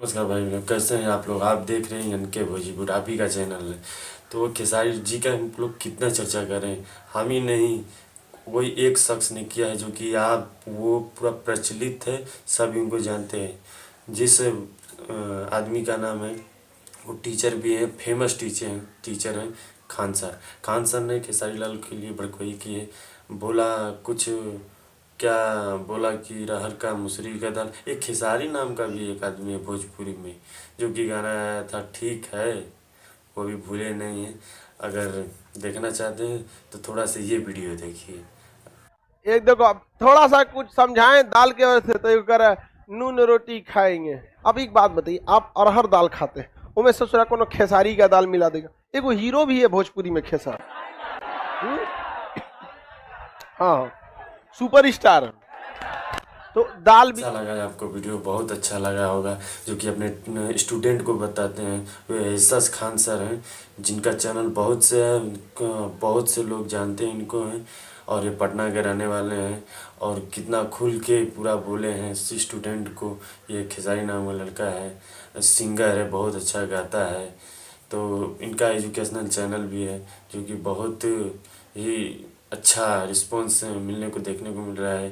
नमस्कार भाई लोग, कैसे हैं आप लोग। आप देख रहे हैं एनके भोजपुर, आप ही का चैनल है। तो वो खेसारी जी का हम लोग कितना चर्चा करें, हम ही नहीं, कोई एक शख्स ने किया है जो कि आप वो पूरा प्रचलित है, सब इनको जानते हैं। जिस आदमी का नाम है, वो टीचर भी है, फेमस टीचर हैं, खान सर। खान सर ने खेसारी लाल के लिए बड़कोई की है। बोला कुछ, क्या बोला कि रहर का मुसरी का दाल। एक खेसारी नाम का भी एक आदमी है भोजपुरी में, जो कि गाना आया था ठीक है, वो भी भूले नहीं है। अगर देखना चाहते हैं तो थोड़ा सा ये वीडियो देखिए। एक देखो, अब थोड़ा सा कुछ समझाएं दाल के वजह से तो ये कर नून रोटी खाएंगे। अब एक बात बताइए, आप अरहर दाल खाते हैं, उनमें ससुरा कोनो खेसारी का दाल मिला देगा? एगो हीरो भी है भोजपुरी में खेसारी। हम्म? हाँ, सुपर स्टार। तो दाल भी अच्छा लगा है आपको वीडियो, बहुत अच्छा लगा होगा। जो कि अपने स्टूडेंट को बताते हैं, वे एहसास खान सर हैं, जिनका चैनल बहुत से लोग जानते हैं इनको हैं। और ये पटना के रहने वाले हैं, और कितना खुल के पूरा बोले हैं स्टूडेंट को। ये खेसारी नाम का लड़का है, सिंगर है, बहुत अच्छा गाता है। तो इनका एजुकेशनल चैनल भी है, जो कि बहुत ही अच्छा रिस्पॉन्स मिलने को देखने को मिल रहा है।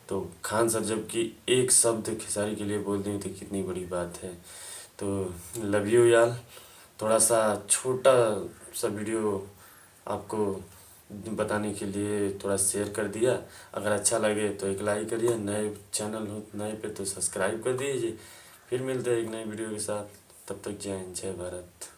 तो खान सर जब कि एक शब्द खेसारी के लिए बोल दें तो कितनी बड़ी बात है। तो लव यू यार। थोड़ा सा छोटा सा वीडियो आपको बताने के लिए थोड़ा शेयर कर दिया। अगर अच्छा लगे तो एक लाइक करिए, नए चैनल हो नए पे तो सब्सक्राइब कर दीजिए। फिर मिलते हैं एक नई वीडियो के साथ, तब तक जय हिंद, जय भारत।